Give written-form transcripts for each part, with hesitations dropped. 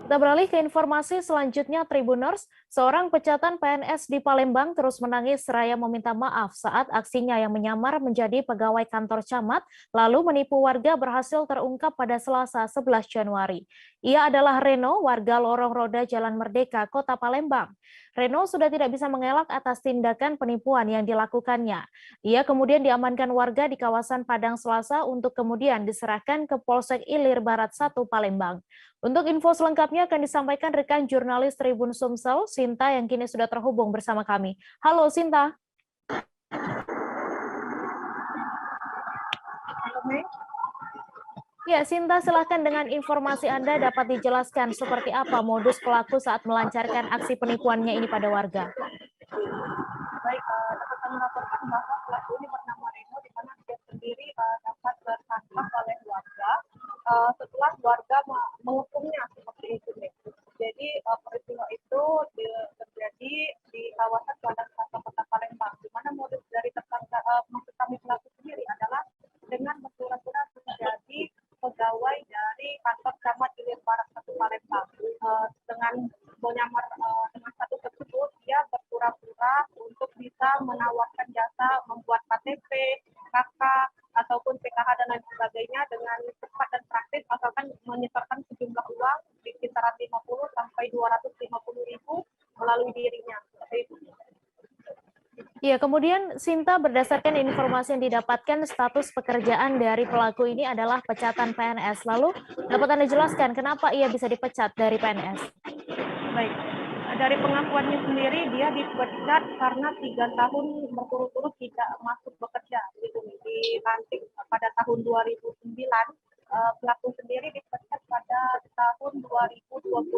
Kita beralih ke informasi selanjutnya, Tribuners. Seorang pecaton PNS di Palembang terus menangis seraya meminta maaf saat aksinya yang menyamar menjadi pegawai kantor camat, lalu menipu warga berhasil terungkap pada Selasa 11 Januari. Ia adalah Reno, warga Lorong Roda Jalan Merdeka, Kota Palembang. Reno sudah tidak bisa mengelak atas tindakan penipuan yang dilakukannya. Ia kemudian diamankan warga di kawasan Padang Selasa untuk kemudian diserahkan ke Polsek Ilir Barat 1 Palembang. Untuk info selengkapnya akan disampaikan rekan jurnalis Tribun Sumsel, Sinta, yang kini sudah terhubung bersama kami. Halo Sinta. Halo, Mei. Ya, Sinta, silahkan dengan informasi Anda dapat dijelaskan seperti apa modus pelaku saat melancarkan aksi penipuannya ini pada warga. Baik, dapat kami laporkan bahwa pelaku ini bernama Reno, di mana dia sendiri dapat tertangkap oleh warga setelah warga menghukumnya seperti itu. Jadi peristiwa itu terjadi di kawasan Padang Selasa, Kota Palembang, di mana modus dari tersangka maksud kami pelaku sendiri adalah dengan berpura-pura menjadi pegawai dari kantor camat Ilir Barat 1 Palembang. Dengan menyamar dengan status tersebut, dia berpura-pura untuk bisa menawarkan jasa membuat KTP, KK, ataupun PKH dan lain sebagainya dengan cepat dan praktis, asalkan menyetorkan sejumlah uang di kisaran 50 sampai 250 ribu melalui dirinya. Seperti itu. Ya, kemudian Sinta, berdasarkan informasi yang didapatkan, status pekerjaan dari pelaku ini adalah pecatan PNS. Lalu dapat Anda jelaskan kenapa ia bisa dipecat dari PNS? Baik, dari pengakuannya sendiri dia dipecat karena 3 tahun berturut-turut tidak masuk bekerja. Gitu. Dilantik pada tahun 2009, pelaku sendiri dipecat pada tahun 2021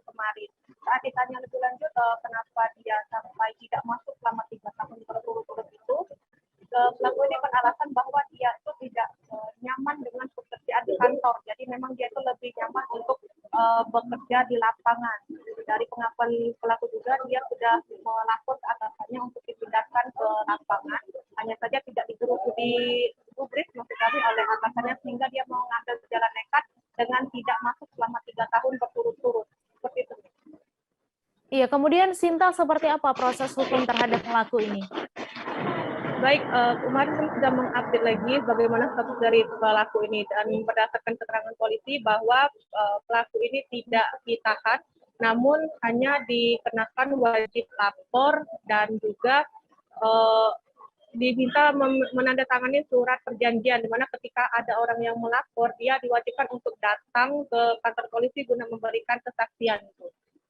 kemarin. Saat ditanya lebih lanjut kenapa dia sampai tidak masuk selama 3 tahun berturut-turut itu, pelaku ini beralasan bahwa dia itu tidak nyaman dengan pekerjaan di kantor. Jadi memang dia itu lebih nyaman untuk bekerja di lapangan. Dari pengakuan pelaku juga, dia sudah melapor ke atasannya untuk dipindahkan ke lapangan. Hanya saja tidak digubris maksud kami oleh atasannya, sehingga dia mengambil jalan nekat dengan tidak masuk selama 3 tahun berturut-turut. Seperti itu. Iya, kemudian Sinta, seperti apa proses hukum terhadap pelaku ini? Baik, kemarin kami sudah mengupdate lagi bagaimana status dari pelaku ini, dan berdasarkan keterangan polisi bahwa pelaku ini tidak ditahan, namun hanya dikenakan wajib lapor dan juga diminta menandatangani surat perjanjian, di mana ketika ada orang yang melapor, dia diwajibkan untuk datang ke kantor polisi guna memberikan kesaksian.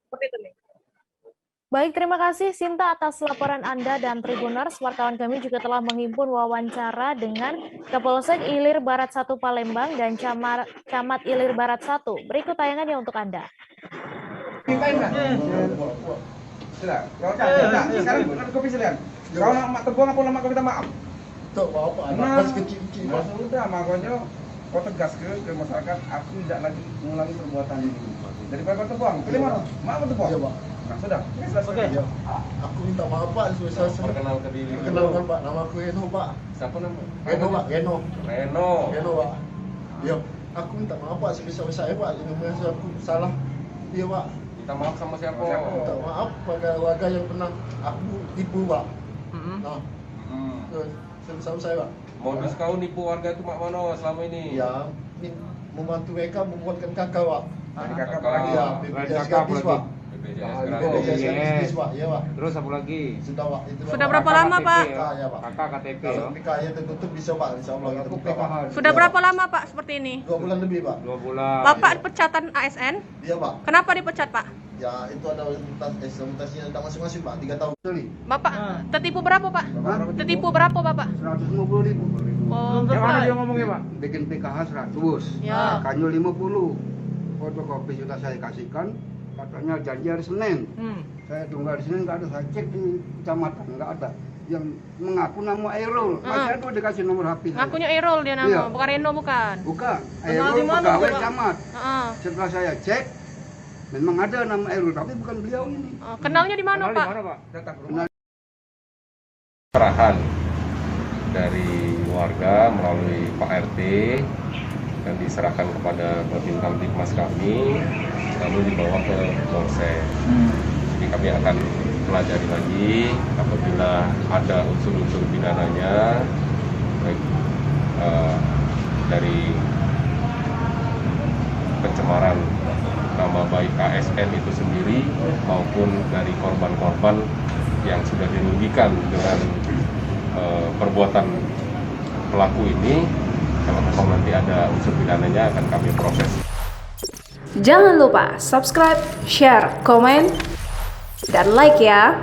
Seperti itu nih. Baik, terima kasih Sinta atas laporan Anda, dan Tribuners, wartawan kami juga telah menghimpun wawancara dengan Kapolsek Ilir Barat 1 Palembang dan Camat Ilir Barat 1. Berikut tayangannya untuk Anda. Sekarang kopi silakan. Kau nak mak terbang apa nak kau minta maaf? Tak apa, anak kecil-kecil. Sudah, makanya kau tegas ke masyarakat, aku tidak lagi mengulangi perbuatan ini. Daripada kau terbang, pilih mana? Mak kau terbang. Ya, Pak. Nah, sudah. Oke. Ya. Aku minta maaf, Pak. Perkenalkan diri. Perkenalkan, Pak. Nama aku Reno, Pak. Siapa nama? Reno, Pak. Reno, Pak. Ya, aku minta maaf, Pak. Sebesar-besarnya, Pak. Yang aku salah. Iya, Pak. Minta maaf sama siapa? Minta maaf pada warga yang pernah aku tipu, Pak. Nah, sebesar-besarnya, Pak. Modus kau nipu warga itu mak mana selama ini? Ya, membantu mereka membuatkan kakak, Pak. Jadi kakak apa lagi? Ya, BPJS gratis, Pak. BPJS gratis, Pak. Iya, Pak. Terus apa lagi? Sudah, Pak. Itu, Sudah Pak. berapa lama, Pak? Ya, Pak. Kakak KTP ya? Kalau PKI tertutup bisa, Pak. Insya Allah kita buka, Pak. Sudah Ya, berapa Pak. lama, Pak, seperti ini? 2 bulan lebih, Pak. 2 bulan. Bapak pecatan ASN? Iya, Pak. Kenapa dipecat, Pak? Ya, itu ada implementasinya tentang masing-masing, Pak. 3 tahun sekali. Bapak tertipu berapa, Pak? Tertipu berapa, Bapak? 150.000. Oh, Yang mana Bapak. dia ngomongnya, Pak? Bikin PKH 100, Ya. kanyu 50, fotokopi sudah saya kasihkan, katanya janji hari Senin. Saya tunggu hari Senin nggak ada, saya cek di kecamatan nggak ada. Yang mengaku nama Airul, masih ada dikasih nomor HP. Ngakunya Erol dia nama, Iya. bukan Reno, bukan. Bukan, Kenal Airul di mana, pegawai Pak? camat. Heeh. Setelah saya cek, memang ada nama Airul, tapi bukan beliau ini. Kenalnya di mana, Kenal di Pak? mana, Pak? Datang ke Kenal. Arahan dari warga melalui Pak RT dan diserahkan kepada Babin Kamtibmas kami lalu dibawa ke polsek. Jadi kami akan pelajari lagi apabila ada unsur-unsur pidananya, baik dari pencemaran nama baik ASN itu sendiri maupun dari korban-korban yang sudah dirugikan dengan perbuatan pelaku ini. Kalau memang nanti ada unsur pidananya akan kami proses. Jangan lupa subscribe, share, komen, dan like ya.